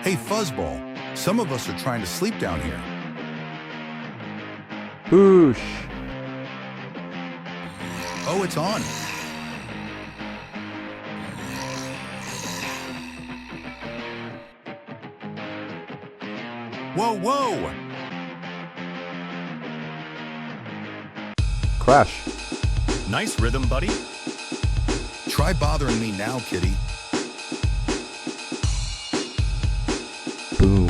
Hey, Fuzzball, some of us are trying to sleep down here. Whoosh. Oh, it's on. Whoa, whoa! Crash. Nice rhythm, buddy. Try bothering me now, kitty. Boom.